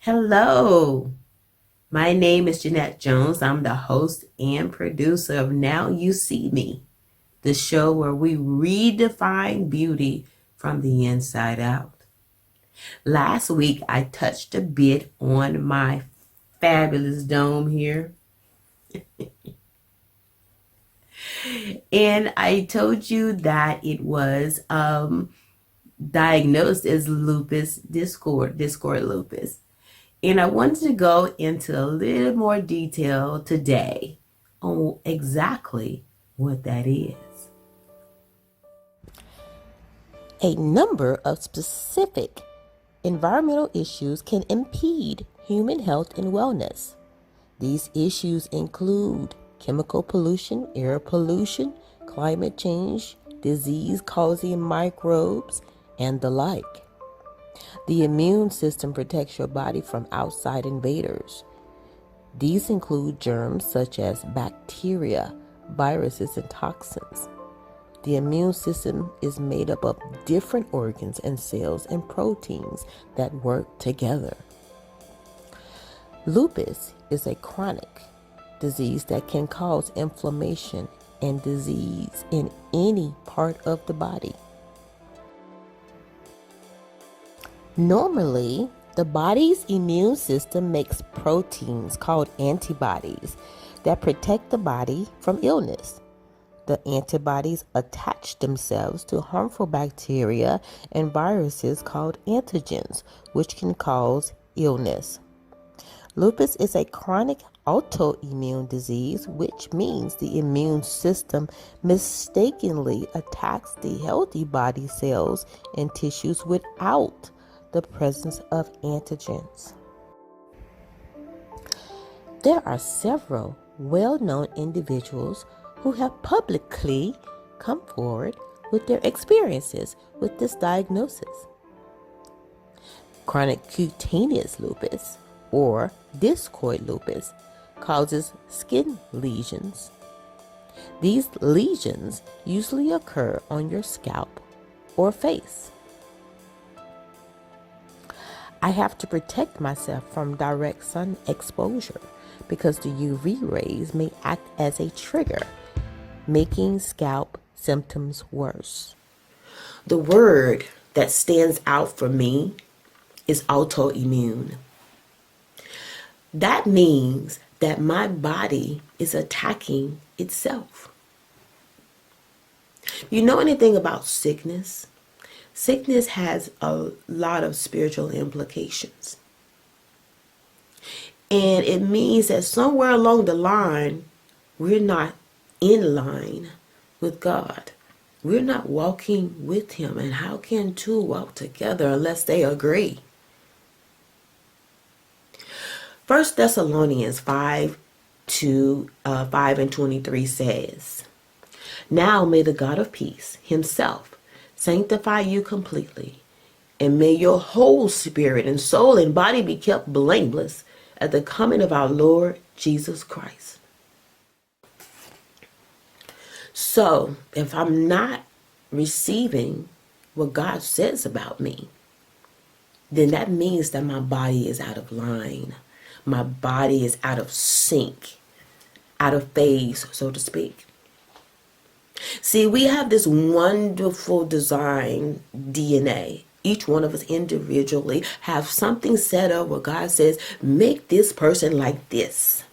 Hello, my name is Jeannette Jones. I'm the host and producer of Now You See Me, the show where we redefine beauty from the inside out. Last week, I touched a bit on my fabulous dome here. And I told you that it was diagnosed as lupus discord lupus. And I wanted to go into a little more detail today on exactly what that is. A number of specific environmental issues can impede human health and wellness. These issues include chemical pollution, air pollution, climate change, disease-causing microbes, and the like. The immune system protects your body from outside invaders. These include germs such as bacteria, viruses, and toxins. The immune system is made up of different organs and cells and proteins that work together. Lupus is a chronic disease that can cause inflammation and disease in any part of the body. Normally, the body's immune system makes proteins called antibodies that protect the body from illness. The antibodies attach themselves to harmful bacteria and viruses called antigens, which can cause illness. Lupus is a chronic autoimmune disease, which means the immune system mistakenly attacks the healthy body cells and tissues without the presence of antigens. There are several well-known individuals who have publicly come forward with their experiences with this diagnosis. Chronic cutaneous lupus, or discoid lupus, causes skin lesions. These lesions usually occur on your scalp or face. I have to protect myself from direct sun exposure because the UV rays may act as a trigger, making scalp symptoms worse. The word that stands out for me is autoimmune. That means that my body is attacking itself. You know anything about sickness? Sickness has a lot of spiritual implications. And it means that somewhere along the line, we're not in line with God. We're not walking with Him. And how can two walk together unless they agree? 1 Thessalonians 5 and 23 says, "Now may the God of peace Himself sanctify you completely, and may your whole spirit and soul and body be kept blameless at the coming of our Lord Jesus Christ." So, if I'm not receiving what God says about me, then that means that my body is out of line. My body is out of sync, out of phase, so to speak. See, we have this wonderful design DNA. Each one of us individually have something set up where God says, make this person like this.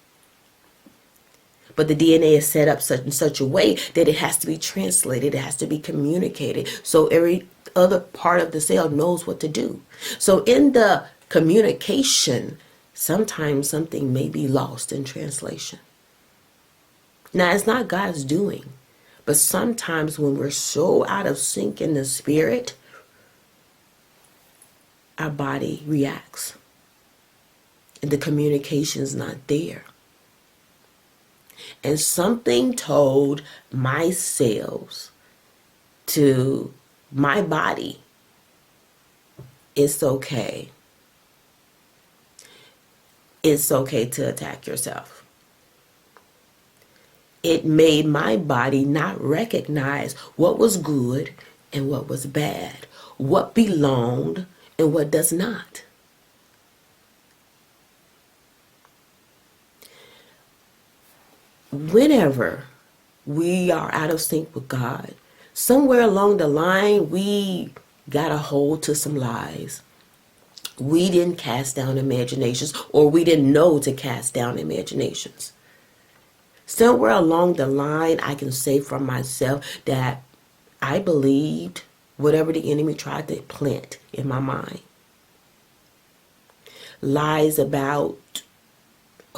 But the DNA is set up in such a way that it has to be translated, it has to be communicated, so every other part of the cell knows what to do. So in the communication, sometimes something may be lost in translation. Now, it's not God's doing, but sometimes when we're so out of sync in the spirit, our body reacts. And the communication's not there. And something told my cells to my body, it's okay. It's okay to attack yourself. It made my body not recognize what was good and what was bad, what belonged and what does not. whenever we are out of sync with God, somewhere along the line, we got a hold to some lies. We didn't cast down imaginations, or we didn't know to cast down imaginations. Somewhere along the line, I can say for myself that I believed whatever the enemy tried to plant in my mind. Lies about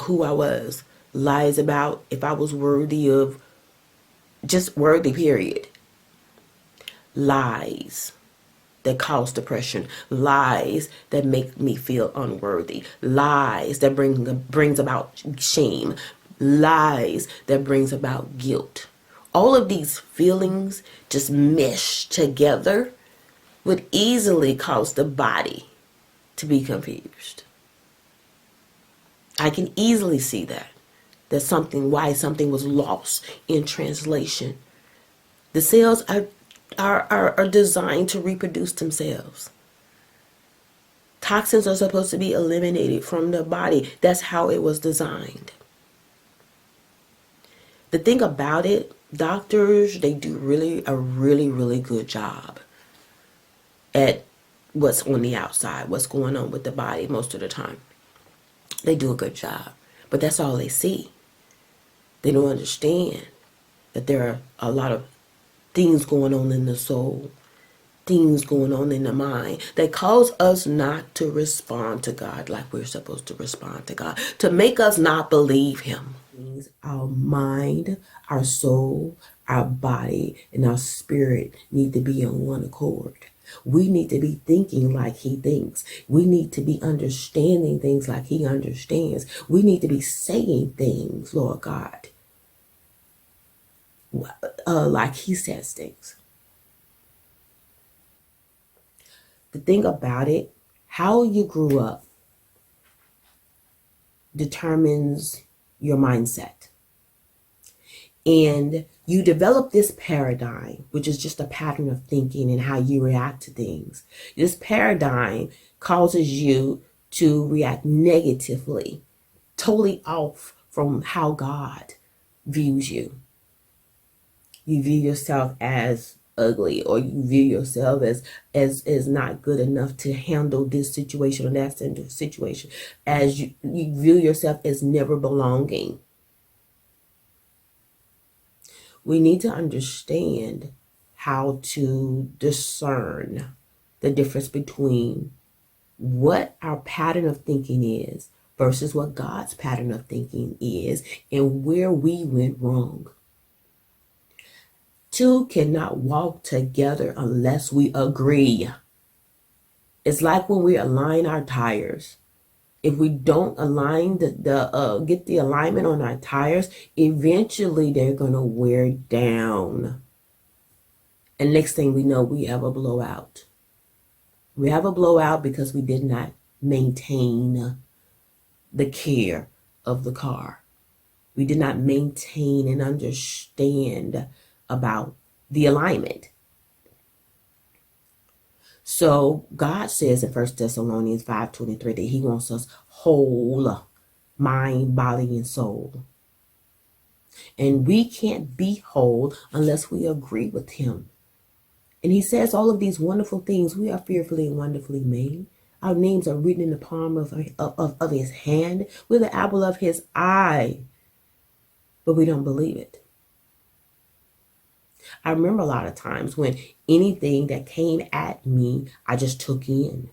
who I was. Lies about if I was worthy of, just worthy, period. Lies that cause depression. Lies that make me feel unworthy. Lies that brings about shame. Lies that brings about guilt. All of these feelings just mesh together would easily cause the body to be confused. I can easily see that. Why something was lost in translation. The cells are designed to reproduce themselves. Toxins are supposed to be eliminated from the body. That's how it was designed. The thing about it, doctors, they do a really good job at what's on the outside, what's going on with the body most of the time. They do a good job, but that's all they see. They don't understand that there are a lot of things going on in the soul, things going on in the mind that cause us not to respond to God like we're supposed to respond to God, to make us not believe Him. Our mind, our soul, our body, and our spirit need to be on one accord. We need to be thinking like He thinks. We need to be understanding things like He understands. We need to be saying things, Lord God, like He says things. The thing about it, how you grew up determines your mindset. And you develop this paradigm, which is just a pattern of thinking and how you react to things. This paradigm causes you to react negatively, totally off from how God views you. You view yourself as ugly, or you view yourself as not good enough to handle this situation or that situation, as you view yourself as never belonging. We need to understand how to discern the difference between what our pattern of thinking is versus what God's pattern of thinking is, and where we went wrong. Two cannot walk together unless we agree. It's like when we align our tires. If we don't align get the alignment on our tires, eventually they're gonna wear down. And next thing we know, we have a blowout. We have a blowout because we did not maintain the care of the car. We did not maintain and understand about the alignment. So God says in 1 Thessalonians 5:23 that He wants us whole, mind, body, and soul. And we can't be whole unless we agree with Him. And He says all of these wonderful things. We are fearfully and wonderfully made. Our names are written in the palm of His hand. We're the apple of His eye. But we don't believe it. I remember a lot of times when anything that came at me, I just took in.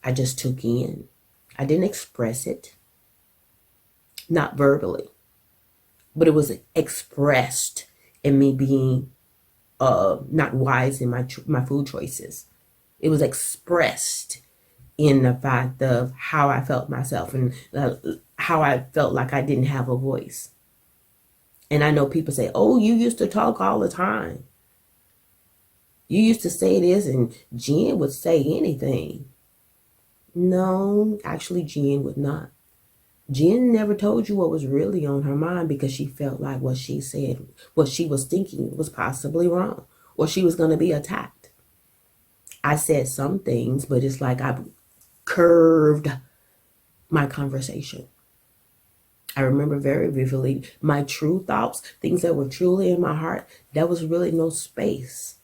I didn't express it, not verbally, but it was expressed in me being not wise in my food choices. It was expressed in the fact of how I felt myself and how I felt like I didn't have a voice. And I know people say, oh, you used to talk all the time. You used to say this, and Jen would say anything. No, actually, Jen would not. Jen never told you what was really on her mind because she felt like what she said, what she was thinking was possibly wrong, or she was going to be attacked. I said some things, but it's like I curved my conversation. I remember very vividly my true thoughts, things that were truly in my heart. There was really no space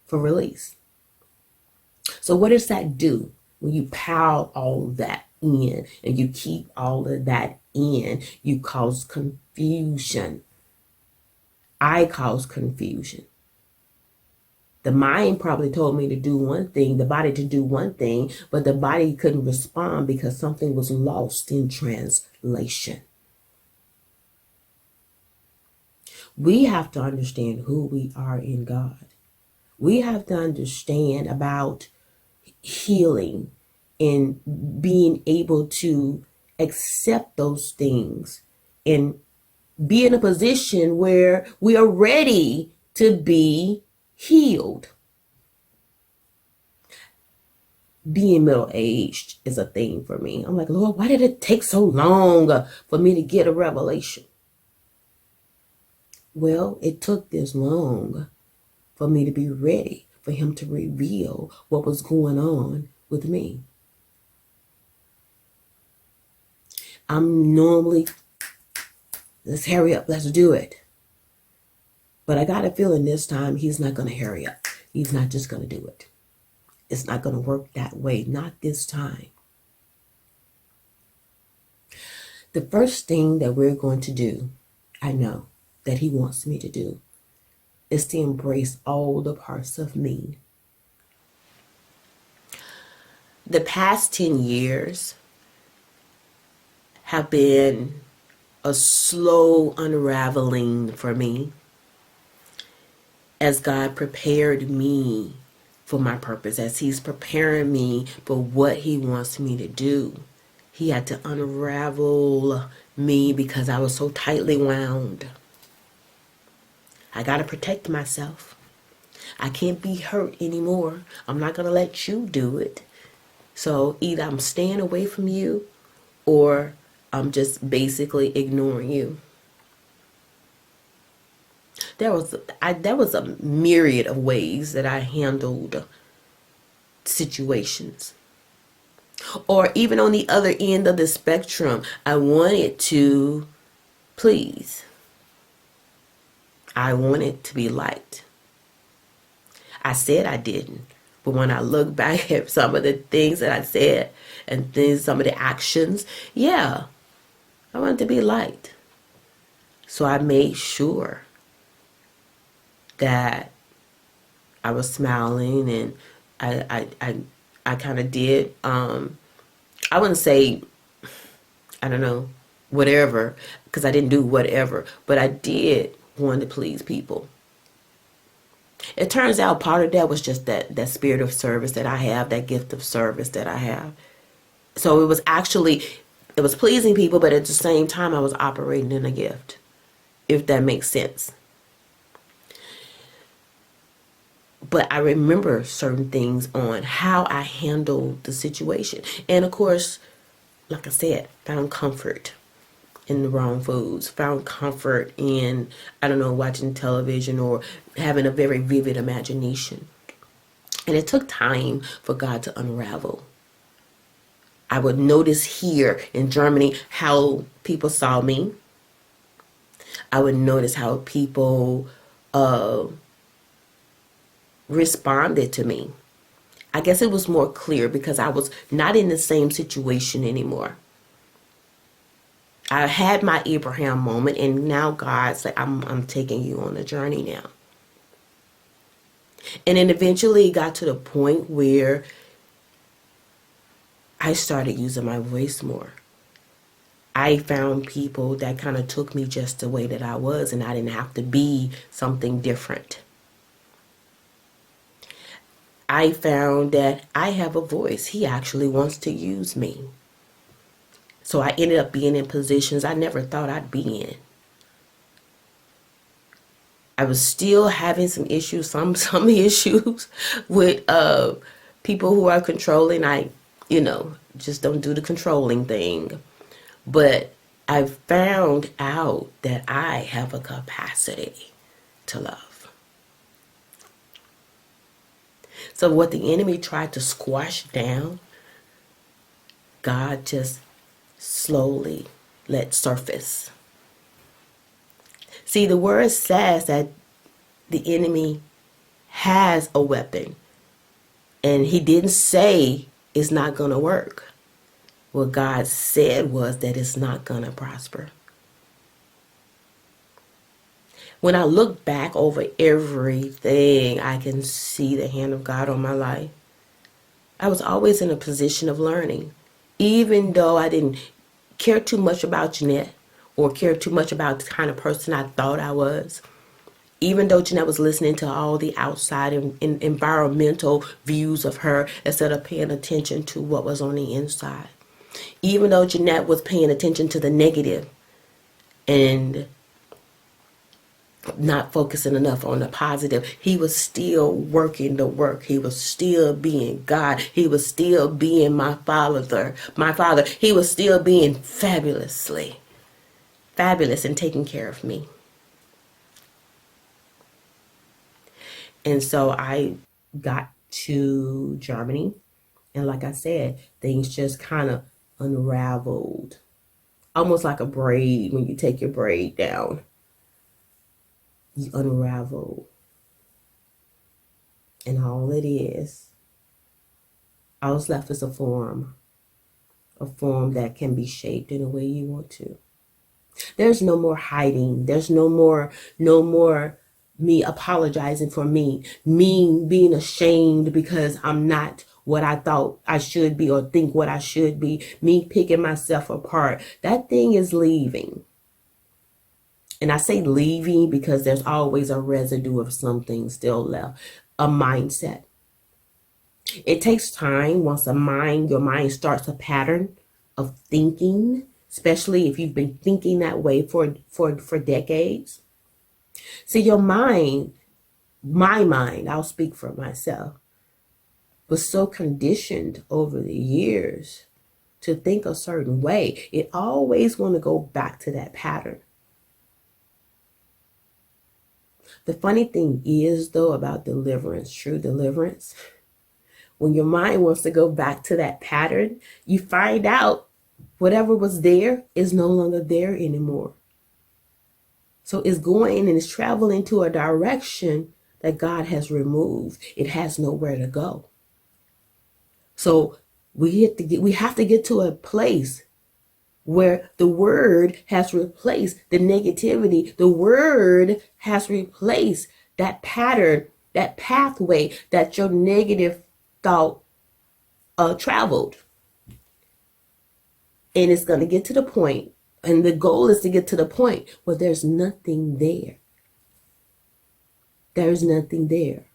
for release. So what does that do when you pile all of that in and you keep all of that in? You cause confusion. I cause confusion. The mind probably told me to do one thing, the body to do one thing, but the body couldn't respond because something was lost in translation. We have to understand who we are in God. We have to understand about healing and being able to accept those things and be in a position where we are ready to be healed. Being middle-aged is a thing for me. I'm like, Lord, why did it take so long for me to get a revelation? Well, it took this long for me to be ready for him to reveal what was going on with me. I'm normally, let's hurry up, let's do it. But I got a feeling this time he's not going to hurry up. He's not just going to do it. It's not going to work that way, not this time. The first thing that we're going to do, I know that he wants me to do, is to embrace all the parts of me. The past 10 years have been a slow unraveling for me as God prepared me for my purpose, as he's preparing me for what he wants me to do. He had to unravel me because I was so tightly wound. I got to protect myself. I can't be hurt anymore. I'm not going to let you do it. So either I'm staying away from you or I'm just basically ignoring you. There was a myriad of ways that I handled situations. Or even on the other end of the spectrum, I wanted to please. I wanted to be liked. I said I didn't. But when I look back at some of the things that I said and some of the actions, yeah, I wanted to be liked. So I made sure that I was smiling and I kind of did, I wouldn't say, I don't know, whatever, because I didn't do whatever, but I did want to please people. It turns out part of that was just that spirit of service that I have, that gift of service that I have. So it was pleasing people, but at the same time I was operating in a gift, if that makes sense. But I remember certain things on how I handled the situation. And of course, like I said, found comfort in the wrong foods, found comfort in, I don't know, watching television or having a very vivid imagination. And it took time for God to unravel. I would notice here in Germany how people saw me. I would notice how people responded to me. I guess it was more clear because I was not in the same situation anymore. I had my Abraham moment, and now God's like, I'm taking you on a journey now. And then eventually it got to the point where I started using my voice more. I found people that kind of took me just the way that I was, and I didn't have to be something different. I found that I have a voice. He actually wants to use me. So I ended up being in positions I never thought I'd be in. I was still having some issues, some issues with people who are controlling. I, just don't do the controlling thing. But I found out that I have a capacity to love. So what the enemy tried to squash down, God just slowly let surface. See, the word says that the enemy has a weapon, and he didn't say it's not going to work. What God said was that it's not going to prosper. When I look back over everything, I can see the hand of God on my life. I was always in a position of learning, even though I didn't care too much about Jeannette or care too much about the kind of person I thought I was. Even though Jeannette was listening to all the outside and environmental views of her instead of paying attention to what was on the inside. Even though Jeannette was paying attention to the negative and not focusing enough on the positive, he was still working the work. He was still being God. He was still being my father. He was still being fabulous and taking care of me. And so I got to Germany, and like I said, things just kind of unraveled, almost like a braid. When you take your braid down, you unravel, and all it is, all that's left is a form that can be shaped in a way you want to. There's no more hiding. There's no more me apologizing for me being ashamed because I'm not what I thought I should be or think what I should be, me picking myself apart. That thing is leaving. And I say leaving because there's always a residue of something still left, a mindset. It takes time once your mind starts a pattern of thinking, especially if you've been thinking that way for decades. See, your mind, my mind, I'll speak for myself, was so conditioned over the years to think a certain way. It always want to go back to that pattern. The funny thing is, though, about deliverance, true deliverance, when your mind wants to go back to that pattern, you find out whatever was there is no longer there anymore. So it's going and it's traveling to a direction that God has removed. It has nowhere to go. So we have to get to a place where the word has replaced the negativity. The word has replaced that pattern, that pathway that your negative thought traveled. And it's going to get to the point, and the goal is to get to the point where there's nothing there. There's nothing there.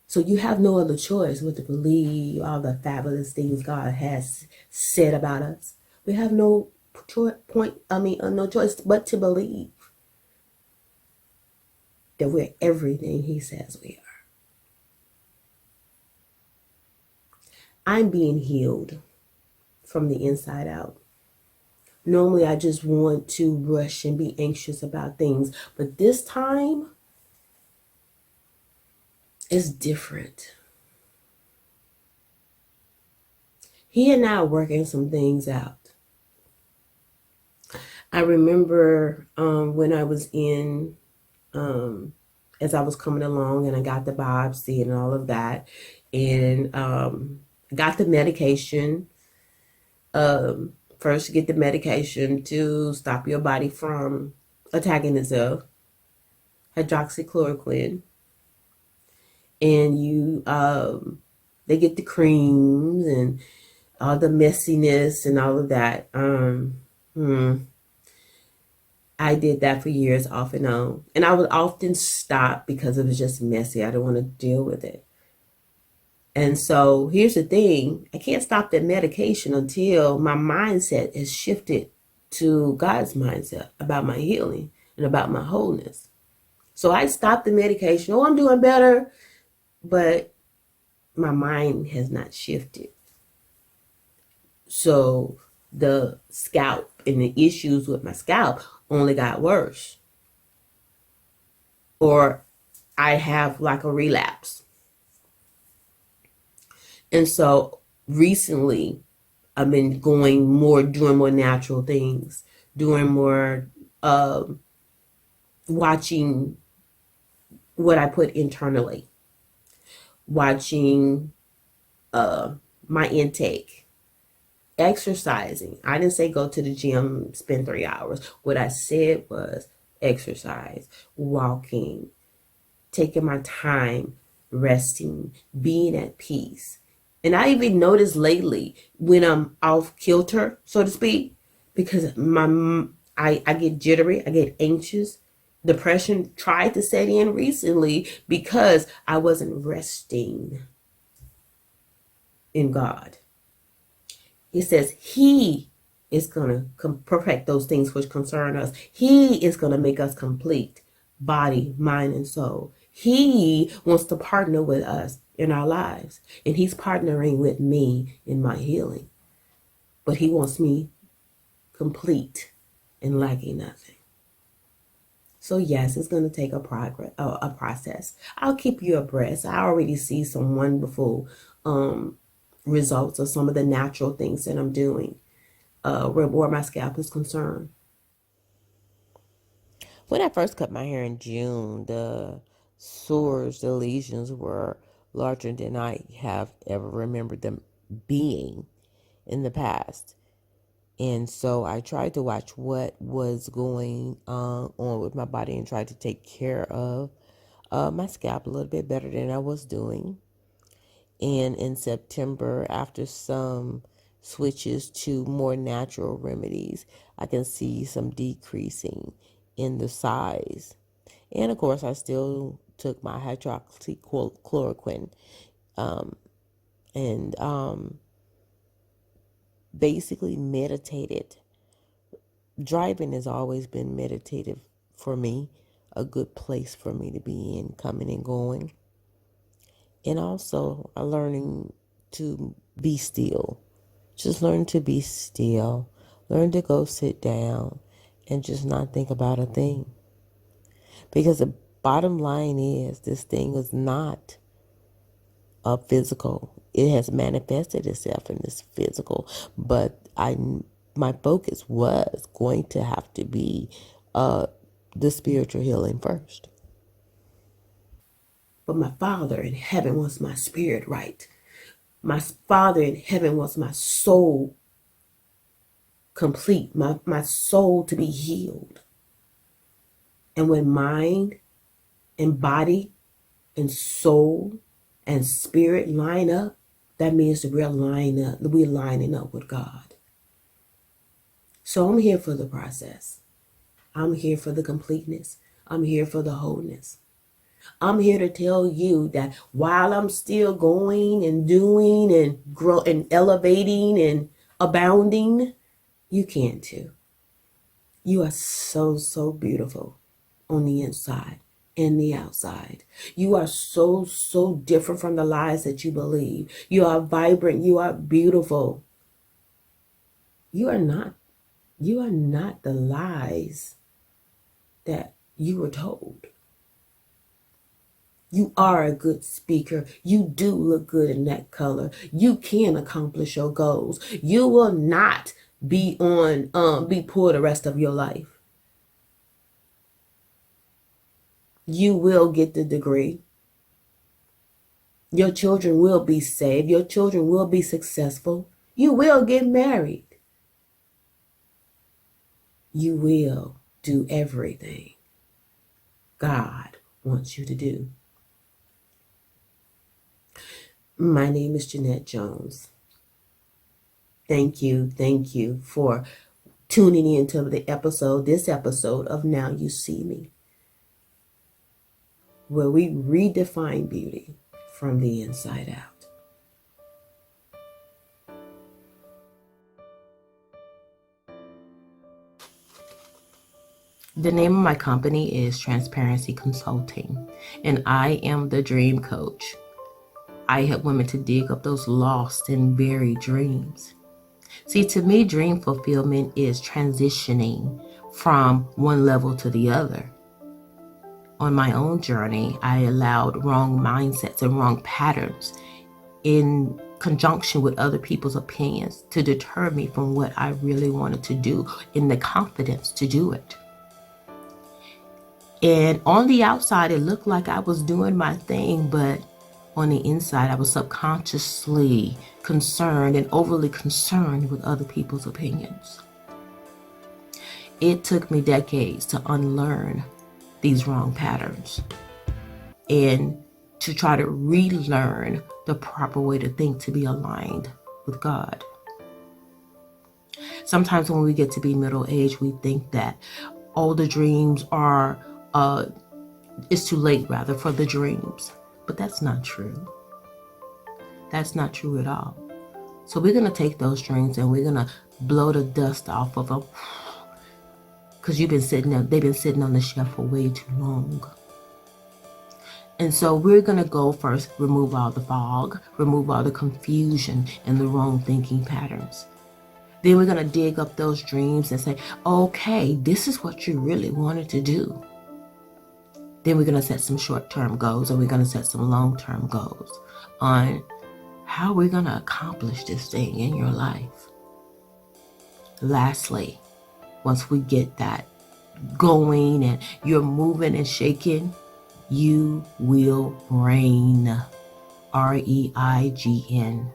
So you have no other choice but to believe all the fabulous things God has said about us. We have no choice but to believe that we're everything He says we are. I'm being healed from the inside out. Normally, I just want to rush and be anxious about things, but this time is different. He and I are working some things out. I remember when I was in, as I was coming along and I got the biopsy and all of that, and got the medication. First, you get the medication to stop your body from attacking itself, hydroxychloroquine, and you they get the creams and all the messiness and all of that. I did that for years off and on, and I would often stop because it was just messy. I didn't want to deal with it. And so here's the thing, I can't stop that medication until my mindset is shifted to God's mindset about my healing and about my wholeness. So I stopped the medication. Oh, I'm doing better. But my mind has not shifted. So the scalp and the issues with my scalp only got worse. Or I have like a relapse. And so recently, I've been doing more natural things, doing more, watching what I put internally, watching my intake, exercising. I didn't say go to the gym, spend 3 hours. What I said was exercise, walking, taking my time, resting, being at peace. And I even noticed lately when I'm off kilter, so to speak, because I get jittery, I get anxious. Depression tried to set in recently because I wasn't resting in God. He says He is going to perfect those things which concern us. He is going to make us complete, body, mind, and soul. He wants to partner with us in our lives, and He's partnering with me in my healing. But He wants me complete and lacking nothing. So yes, it's going to take a process. I'll keep you abreast. I already see some wonderful results of some of the natural things that I'm doing where my scalp is concerned. When I first cut my hair in June, the sores, the lesions were larger than I have ever remembered them being in the past. And so I tried to watch what was going on with my body and tried to take care of my scalp a little bit better than I was doing. And in September, after some switches to more natural remedies, I can see some decreasing in the size. And of course, I still took my hydroxychloroquine and basically meditated. Driving has always been meditative for me, a good place for me to be in, coming and going. And also learning to be still. Just learn to be still. Learn to go sit down and just not think about a thing. Because the bottom line is this thing is not a physical. It has manifested itself in this physical. But my focus was going to have to be the spiritual healing first. But my Father in heaven wants my spirit right. My Father in heaven wants my soul complete, my soul to be healed. And when mind and body and soul and spirit line up, that means that we're lining up with God. So I'm here for the process. I'm here for the completeness. I'm here for the wholeness. I'm here to tell you that while I'm still going and doing and grow and elevating and abounding, you can too. You are so, so beautiful on the inside and the outside. You are so, so different from the lies that you believe. You are vibrant. You are beautiful. You are not the lies that you were told. You are a good speaker. You do look good in that color. You can accomplish your goals. You will not be poor the rest of your life. You will get the degree. Your children will be saved. Your children will be successful. You will get married. You will do everything God wants you to do. My name is Jeannette Jones. Thank you for tuning in to this episode of Now You See Me, where we redefine beauty from the inside out. The name of my company is Transparency Consulting, and I am the dream coach. I help women to dig up those lost and buried dreams. See, to me, dream fulfillment is transitioning from one level to the other. On my own journey, I allowed wrong mindsets and wrong patterns in conjunction with other people's opinions to deter me from what I really wanted to do in the confidence to do it. And on the outside, it looked like I was doing my thing, but on the inside, I was subconsciously concerned and overly concerned with other people's opinions. It took me decades to unlearn these wrong patterns and to try to relearn the proper way to think to be aligned with God. Sometimes when we get to be middle-aged, we think that all the dreams are, it's too late rather for the dreams. But that's not true. That's not true at all. So we're going to take those dreams and we're going to blow the dust off of them. Because they've been sitting on the shelf for way too long. And so we're going to go first, remove all the fog, remove all the confusion and the wrong thinking patterns. Then we're going to dig up those dreams and say, okay, this is what you really wanted to do. Then we're going to set some short-term goals and we're going to set some long-term goals on how we're going to accomplish this thing in your life. Lastly, once we get that going and you're moving and shaking, you will reign. REIGN.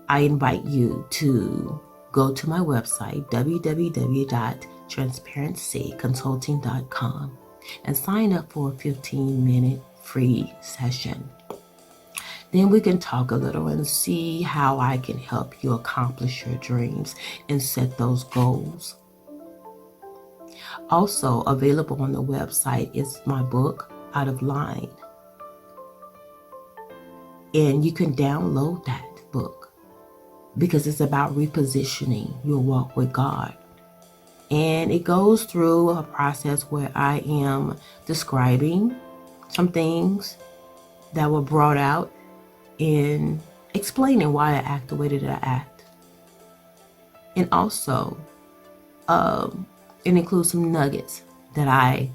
I invite you to go to my website, www.transparencyconsulting.com, and sign up for a 15-minute free session. Then we can talk a little and see how I can help you accomplish your dreams and set those goals. Also available on the website is my book, Out of Line. And you can download that book because it's about repositioning your walk with God. And it goes through a process where I am describing some things that were brought out in explaining why I act the way that I act. And also, it includes some nuggets that I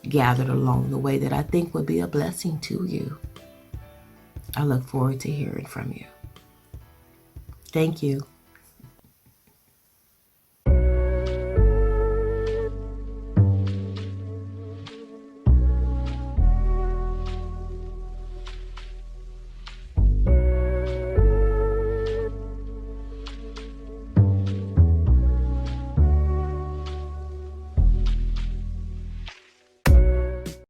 gathered along the way that I think would be a blessing to you. I look forward to hearing from you. Thank you.